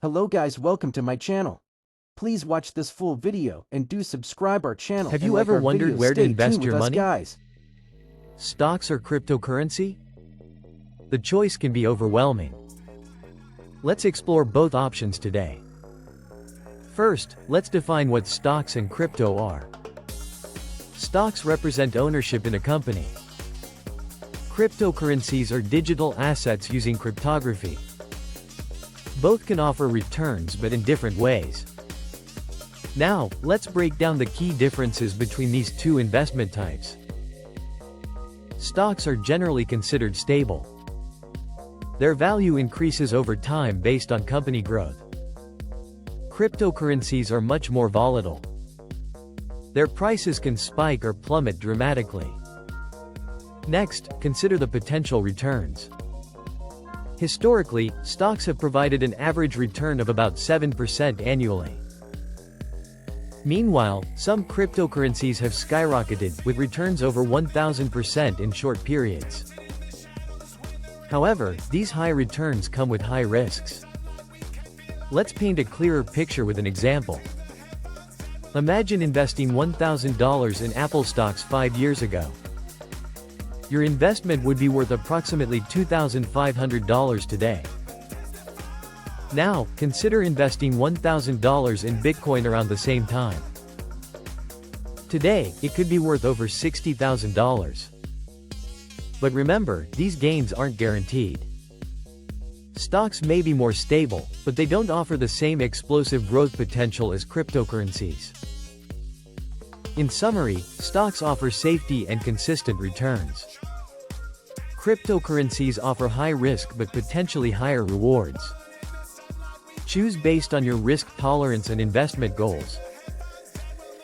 Hello guys, welcome to my channel. Please watch this full video and do subscribe our channel. Have and you like ever our wondered videos. where to Stay invest tuned your with us, money? guys. Stocks or cryptocurrency? The choice can be overwhelming. Let's explore both options today. First, let's define what stocks and crypto are. Stocks represent ownership in a company. Cryptocurrencies are digital assets using cryptography. Both can offer returns but in different ways. Now, let's break down the key differences between these two investment types. Stocks are generally considered stable. Their value increases over time based on company growth. Cryptocurrencies are much more volatile. Their prices can spike or plummet dramatically. Next, consider the potential returns. Historically, stocks have provided an average return of about 7% annually. Meanwhile, some cryptocurrencies have skyrocketed, with returns over 1,000% in short periods. However, these high returns come with high risks. Let's paint a clearer picture with an example. Imagine investing $1,000 in Apple stocks 5 years ago. Your investment would be worth approximately $2,500 today. Now, consider investing $1,000 in Bitcoin around the same time. Today, it could be worth over $60,000. But remember, these gains aren't guaranteed. Stocks may be more stable, but they don't offer the same explosive growth potential as cryptocurrencies. In summary, stocks offer safety and consistent returns. Cryptocurrencies offer high risk but potentially higher rewards. Choose based on your risk tolerance and investment goals.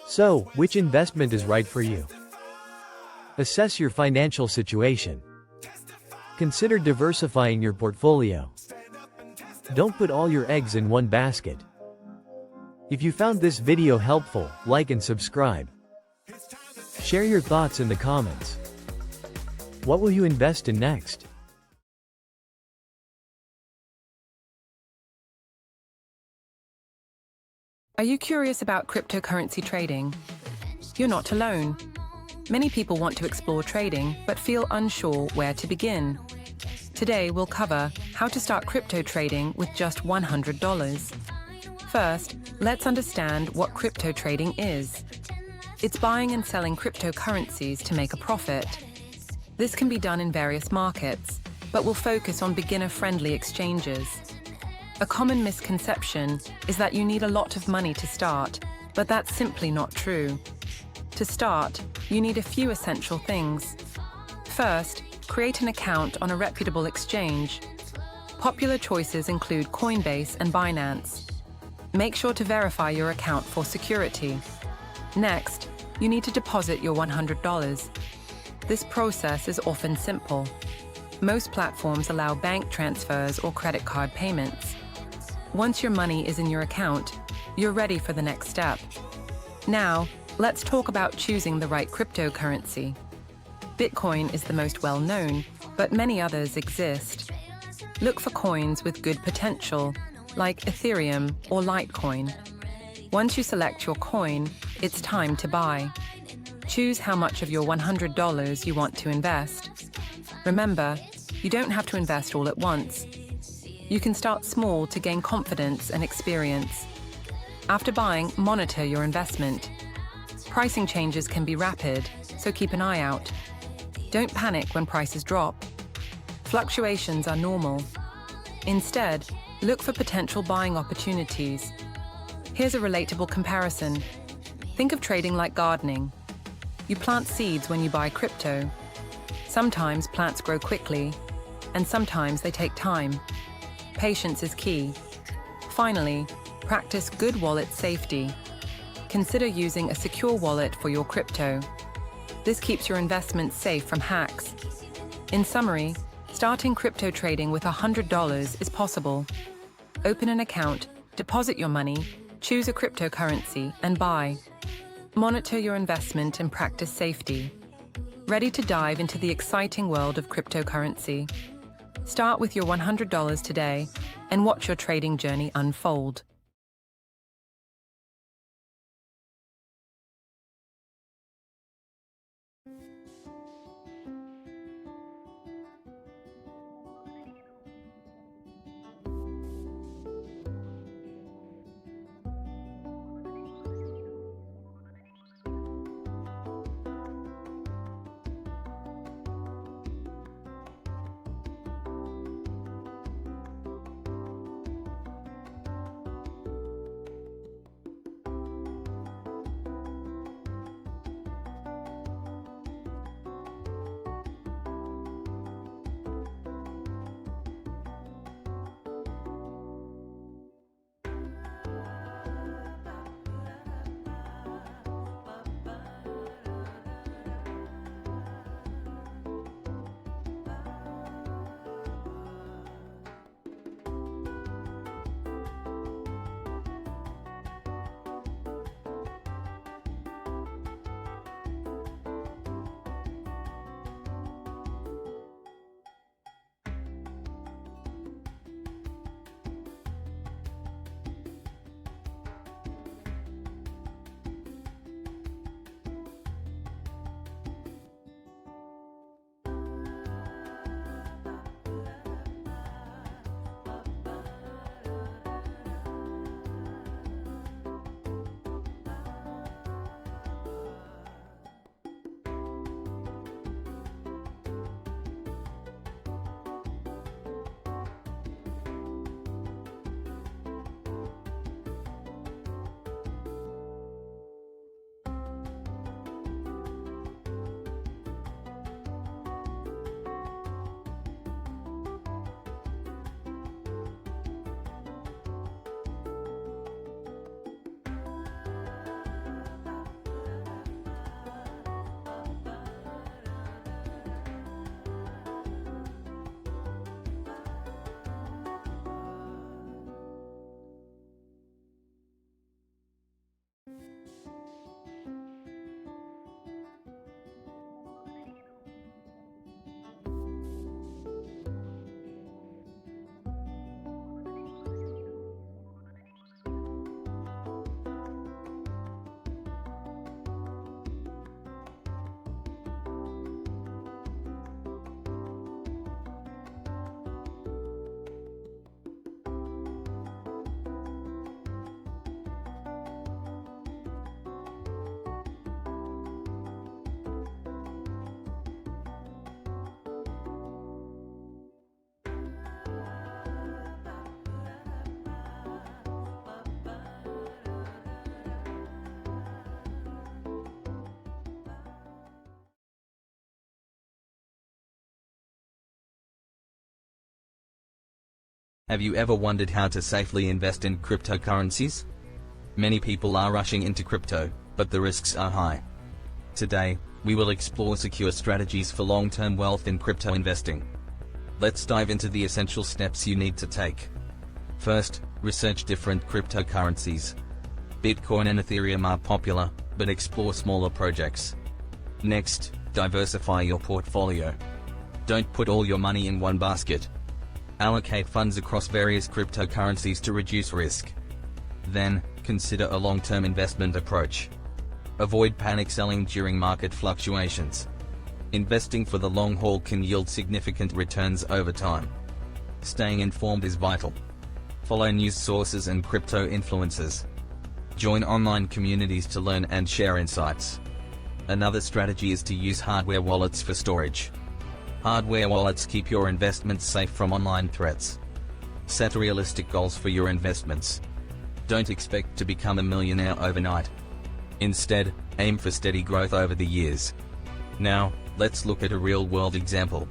So, which investment is right for you? Assess your financial situation. Consider diversifying your portfolio. Don't put all your eggs in one basket. If you found this video helpful, like and subscribe. Share your thoughts in the comments. What will you invest in next? Are you curious about cryptocurrency trading? You're not alone. Many people want to explore trading, but feel unsure where to begin. Today, we'll cover how to start crypto trading with just $100. First, let's understand what crypto trading is. It's buying and selling cryptocurrencies to make a profit. This can be done in various markets, but we'll focus on beginner-friendly exchanges. A common misconception is that you need a lot of money to start, but that's simply not true. To start, you need a few essential things. First, create an account on a reputable exchange. Popular choices include Coinbase and Binance. Make sure to verify your account for security. Next, you need to deposit your $100. This process is often simple. Most platforms allow bank transfers or credit card payments. Once your money is in your account, you're ready for the next step. Now, let's talk about choosing the right cryptocurrency. Bitcoin is the most well-known, but many others exist. Look for coins with good potential, like Ethereum or Litecoin. Once you select your coin, it's time to buy. Choose how much of your $100 you want to invest. Remember, you don't have to invest all at once. You can start small to gain confidence and experience. After buying, monitor your investment. Pricing changes can be rapid, so keep an eye out. Don't panic when prices drop. Fluctuations are normal. Instead, look for potential buying opportunities. Here's a relatable comparison. Think of trading like gardening. You plant seeds when you buy crypto. Sometimes plants grow quickly, and sometimes they take time. Patience is key. Finally, practice good wallet safety. Consider using a secure wallet for your crypto. This keeps your investments safe from hacks. In summary, starting crypto trading with $100 is possible. Open an account, deposit your money, choose a cryptocurrency, and buy. Monitor your investment and practice safety. Ready to dive into the exciting world of cryptocurrency. Start with your $100 today and watch your trading journey unfold. Have you ever wondered how to safely invest in cryptocurrencies? Many people are rushing into crypto, but the risks are high. Today, we will explore secure strategies for long-term wealth in crypto investing. Let's dive into the essential steps you need to take. First, research different cryptocurrencies. Bitcoin and Ethereum are popular, but explore smaller projects. Next, diversify your portfolio. Don't put all your money in one basket. Allocate funds across various cryptocurrencies to reduce risk. Then, consider a long-term investment approach. Avoid panic selling during market fluctuations. Investing for the long haul can yield significant returns over time. Staying informed is vital. Follow news sources and crypto influencers. Join online communities to learn and share insights. Another strategy is to use hardware wallets for storage. Hardware wallets keep your investments safe from online threats. Set realistic goals for your investments. Don't expect to become a millionaire overnight. Instead, aim for steady growth over the years. Now, let's look at a real-world example.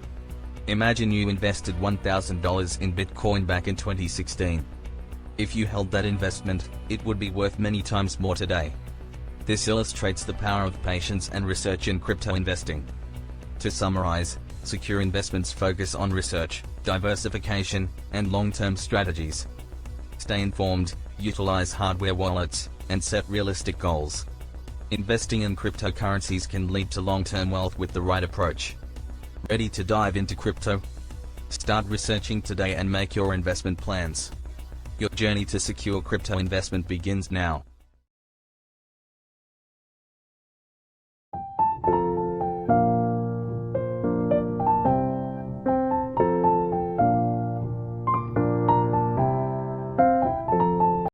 Imagine you invested $1,000 in Bitcoin back in 2016. If you held that investment, it would be worth many times more today. This illustrates the power of patience and research in crypto investing. To summarize, secure investments focus on research, diversification, and long-term strategies. Stay informed, utilize hardware wallets, and set realistic goals. Investing in cryptocurrencies can lead to long-term wealth with the right approach. Ready to dive into crypto? Start researching today and make your investment plans. Your journey to secure crypto investment begins now.